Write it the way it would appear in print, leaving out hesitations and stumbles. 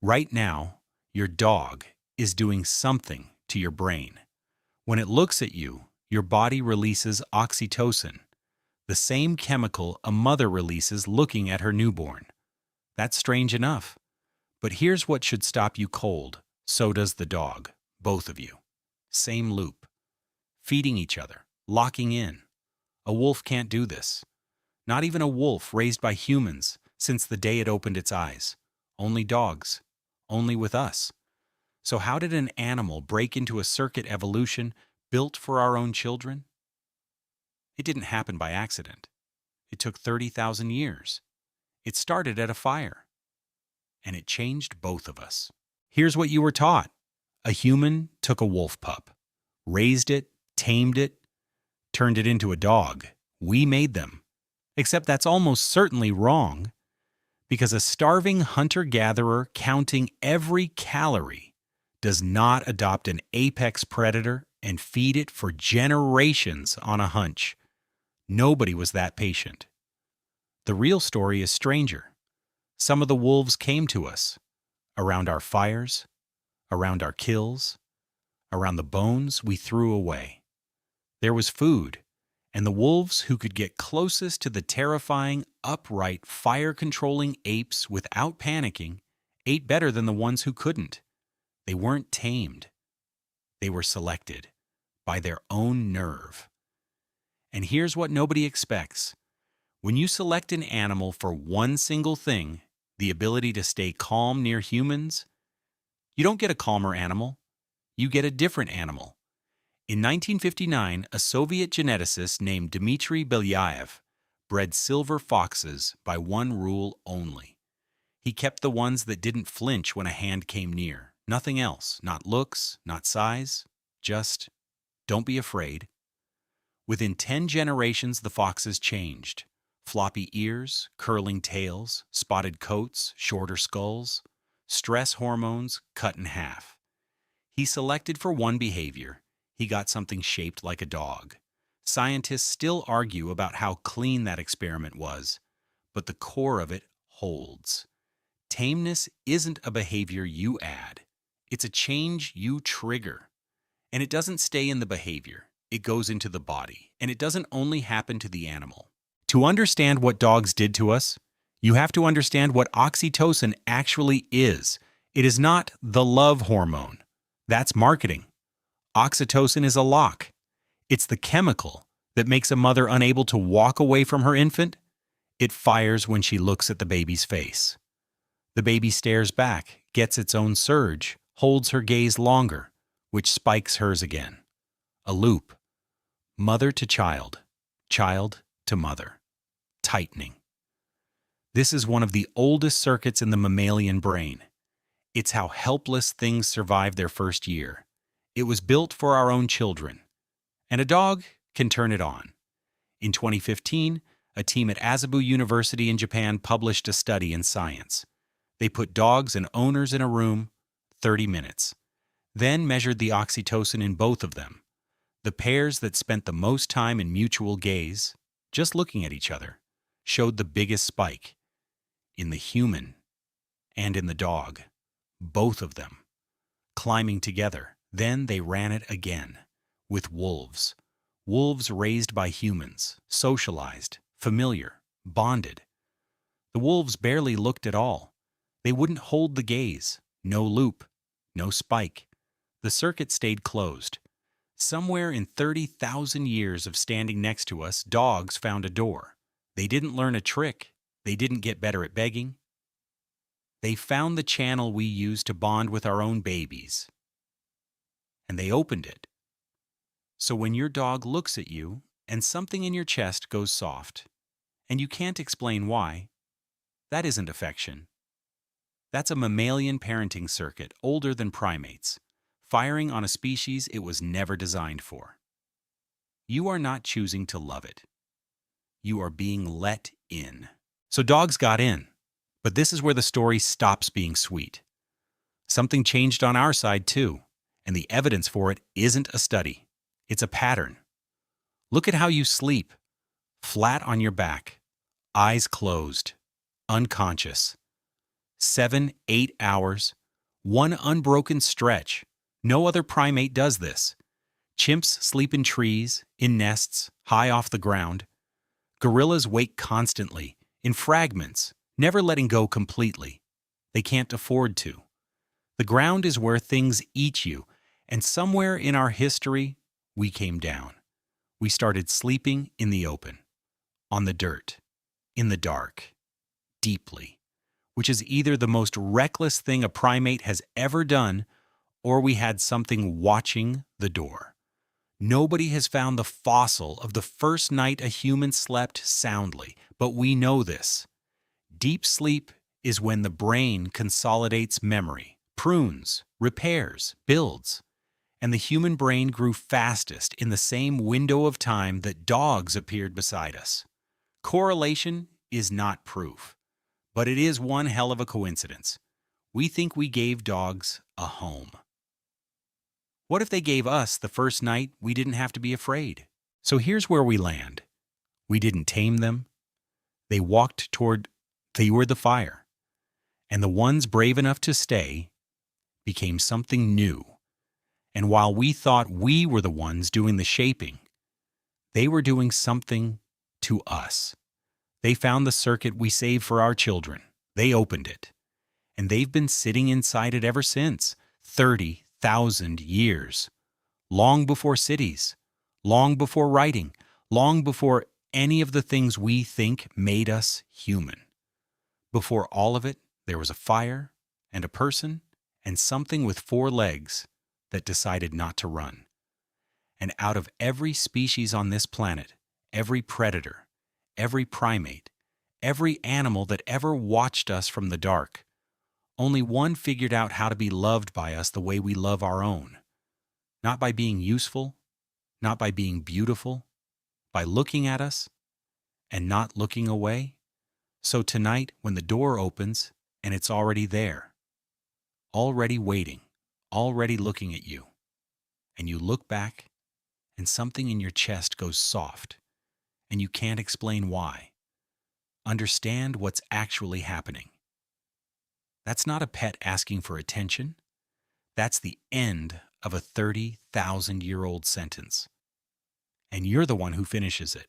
Right now, your dog is doing something to your brain. When it looks at you, your body releases oxytocin, the same chemical a mother releases looking at her newborn. That's strange enough. But here's what should stop you cold. So does the dog, both of you. Same loop. Feeding each other, locking in. A wolf can't do this. Not even a wolf raised by humans since the day it opened its eyes. Only dogs. Only with us. So how did an animal break into a circuit evolution built for our own children? It didn't happen by accident. It took 30,000 years. It started at a fire. And it changed both of us. Here's what you were taught. A human took a wolf pup, raised it, tamed it, turned it into a dog. We made them. Except that's almost certainly wrong, because a starving hunter-gatherer counting every calorie does not adopt an apex predator and feed it for generations on a hunch. Nobody was that patient. The real story is stranger. Some of the wolves came to us, around our fires, around our kills, around the bones we threw away. There was food, and the wolves who could get closest to the terrifying, upright, fire-controlling apes without panicking ate better than the ones who couldn't. They weren't tamed. They were selected by their own nerve. And here's what nobody expects. When you select an animal for one single thing, the ability to stay calm near humans, you don't get a calmer animal. You get a different animal. In 1959, a Soviet geneticist named Dmitry Belyaev bred silver foxes by one rule only. He kept the ones that didn't flinch when a hand came near. Nothing else, not looks, not size, just don't be afraid. Within 10 generations, the foxes changed. Floppy ears, curling tails, spotted coats, shorter skulls, stress hormones cut in half. He selected for one behavior. He got something shaped like a dog. Scientists still argue about how clean that experiment was, but the core of it holds. Tameness isn't a behavior you add. It's a change you trigger. And it doesn't stay in the behavior. It goes into the body, and it doesn't only happen to the animal. To understand what dogs did to us, you have to understand what oxytocin actually is. It is not the love hormone. That's marketing. Oxytocin is a lock. It's the chemical that makes a mother unable to walk away from her infant. It fires when she looks at the baby's face. The baby stares back, gets its own surge, holds her gaze longer, which spikes hers again. A loop. Mother to child, child to mother. Tightening. This is one of the oldest circuits in the mammalian brain. It's how helpless things survive their first year. It was built for our own children. And a dog can turn it on. In 2015, a team at Azabu University in Japan published a study in Science. They put dogs and owners in a room, 30 minutes, then measured the oxytocin in both of them. The pairs that spent the most time in mutual gaze, just looking at each other, showed the biggest spike. In the human and in the dog, both of them, climbing together. Then they ran it again, with wolves. Wolves raised by humans, socialized, familiar, bonded. The wolves barely looked at all. They wouldn't hold the gaze. No loop, no spike. The circuit stayed closed. Somewhere in 30,000 years of standing next to us, dogs found a door. They didn't learn a trick. They didn't get better at begging. They found the channel we use to bond with our own babies. And they opened it. So when your dog looks at you and something in your chest goes soft, and you can't explain why, that isn't affection. That's a mammalian parenting circuit older than primates, firing on a species it was never designed for. You are not choosing to love it. You are being let in. So dogs got in, but this is where the story stops being sweet. Something changed on our side too, and the evidence for it isn't a study. It's a pattern. Look at how you sleep. Flat on your back, eyes closed, unconscious. 7, 8 hours, one unbroken stretch. No other primate does this. Chimps sleep in trees, in nests, high off the ground. Gorillas wake constantly, in fragments, never letting go completely. They can't afford to. The ground is where things eat you, and somewhere in our history, we came down. We started sleeping in the open, on the dirt, in the dark, deeply, which is either the most reckless thing a primate has ever done, or we had something watching the door. Nobody has found the fossil of the first night a human slept soundly, but we know this. Deep sleep is when the brain consolidates memory, prunes, repairs, builds, and the human brain grew fastest in the same window of time that dogs appeared beside us. Correlation is not proof, but it is one hell of a coincidence. We think we gave dogs a home. What if they gave us the first night we didn't have to be afraid? So here's where we land. We didn't tame them. They walked toward the fire. And the ones brave enough to stay became something new. And while we thought we were the ones doing the shaping, they were doing something to us. They found the circuit we saved for our children. They opened it. And they've been sitting inside it ever since, 30,000 years. Long before cities, long before writing, long before any of the things we think made us human. Before all of it, there was a fire, and a person, and something with 4 legs that decided not to run. And out of every species on this planet, every predator, every primate, every animal that ever watched us from the dark, only one figured out how to be loved by us the way we love our own. Not by being useful, not by being beautiful, by looking at us and not looking away. So tonight, when the door opens and it's already there, already waiting, already looking at you, and you look back and something in your chest goes soft, and you can't explain why. Understand what's actually happening. That's not a pet asking for attention. That's the end of a 30,000-year-old sentence. And you're the one who finishes it.